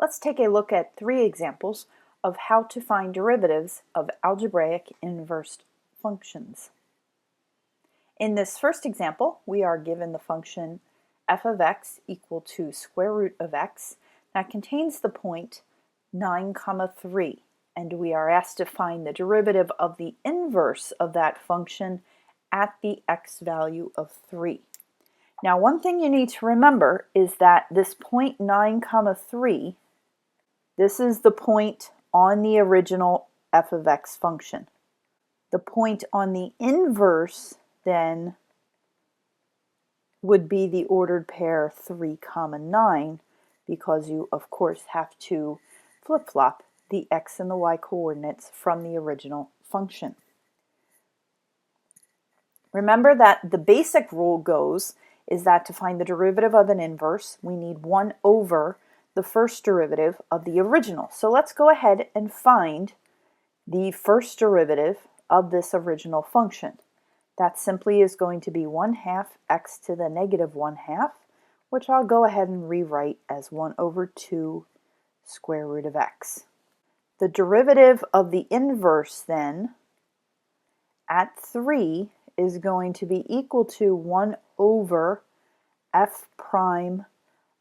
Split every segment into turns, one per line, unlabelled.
Let's take a look at 3 examples of how to find derivatives of algebraic inverse functions. In this first example, we are given the function f of x equal to square root of x that contains the point 9, 3, and we are asked to find the derivative of the inverse of that function at the x value of 3. Now, one thing you need to remember is that this point 9, 3, this is the point on the original f of x function. The point on the inverse then would be the ordered pair 3, 9, because you, of course, have to flip-flop the x and the y coordinates from the original function. Remember that the basic rule goes is that to find the derivative of an inverse, we need 1 over the first derivative of the original. So let's go ahead and find the first derivative of this original function. That simply is going to be 1/2 x to the negative 1/2, which I'll go ahead and rewrite as 1 over 2 square root of x. The derivative of the inverse then at 3 is going to be equal to 1 over f prime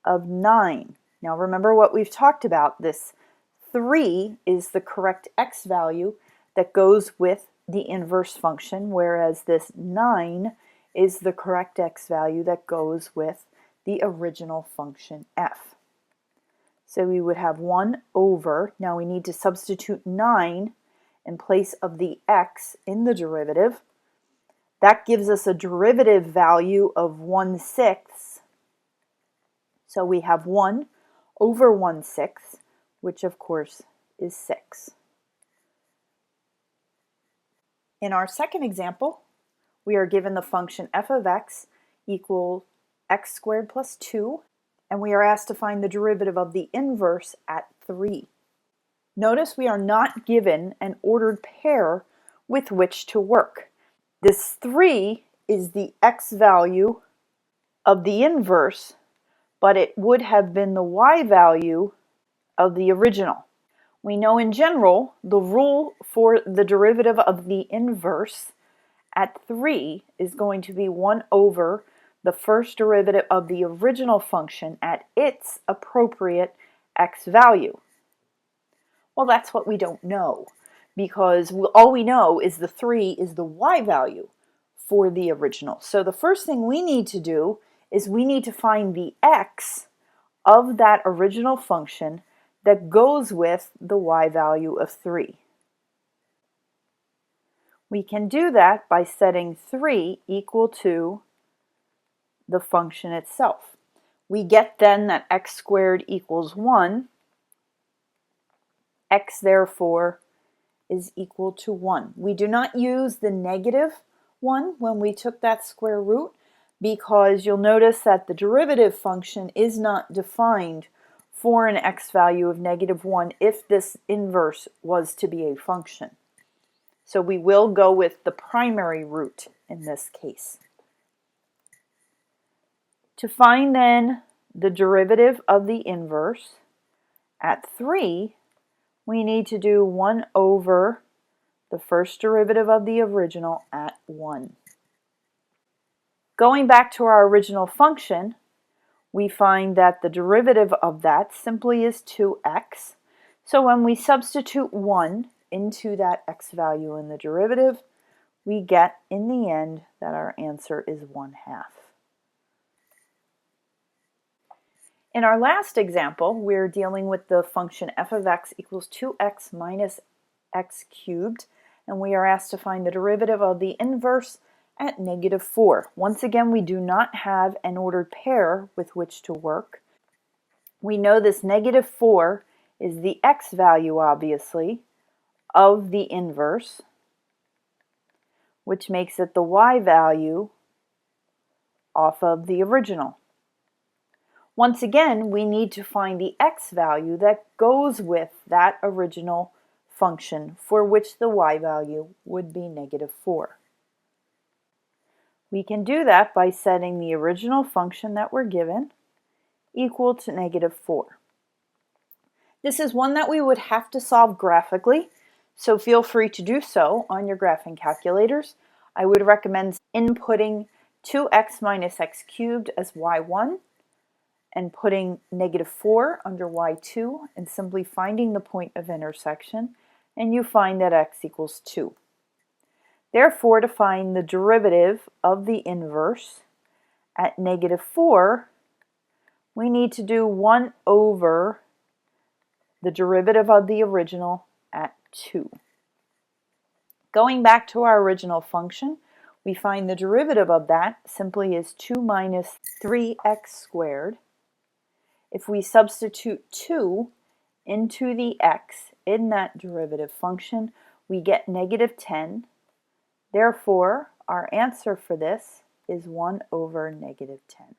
of 9. Now remember what we've talked about. This 3 is the correct x value that goes with the inverse function, whereas this 9 is the correct x value that goes with the original function f. So we would have 1 over, now we need to substitute 9 in place of the x in the derivative. That gives us a derivative value of 1/6. So we have 1 over 1/6, which of course is 6. In our second example, we are given the function f of x equal x squared plus 2, and we are asked to find the derivative of the inverse at 3. Notice we are not given an ordered pair with which to work. This 3 is the x value of the inverse, but it would have been the y value of the original. We know in general the rule for the derivative of the inverse at 3 is going to be 1 over the first derivative of the original function at its appropriate x value. Well, that's what we don't know, because all we know is the 3 is the y value for the original. So the first thing we need to do is we need to find the x of that original function that goes with the y value of 3. We can do that by setting 3 equal to the function itself. We get then that x squared equals 1. X therefore is equal to 1. We do not use the negative 1 when we took that square root, because you'll notice that the derivative function is not defined for an x value of -1 if this inverse was to be a function. So we will go with the primary root in this case. To find then the derivative of the inverse at 3, we need to do 1 over the first derivative of the original at 1. Going back to our original function, we find that the derivative of that simply is 2x. So when we substitute 1 into that x value in the derivative, we get in the end that our answer is 1/2. In our last example, we're dealing with the function f of x equals 2x minus x cubed, and we are asked to find the derivative of the inverse at -4. Once again, we do not have an ordered pair with which to work. We know this -4 is the x value, obviously, of the inverse, which makes it the y value off of the original. Once again, we need to find the x value that goes with that original function for which the y value would be -4. We can do that by setting the original function that we're given equal to -4. This is one that we would have to solve graphically, so feel free to do so on your graphing calculators. I would recommend inputting 2x minus x cubed as y1 and putting -4 under y2 and simply finding the point of intersection, and you find that x equals 2. Therefore, to find the derivative of the inverse at -4, we need to do 1 over the derivative of the original at 2. Going back to our original function, we find the derivative of that simply is 2 minus 3x squared. If we substitute 2 into the x in that derivative function, we get -10. Therefore, our answer for this is 1 over -10.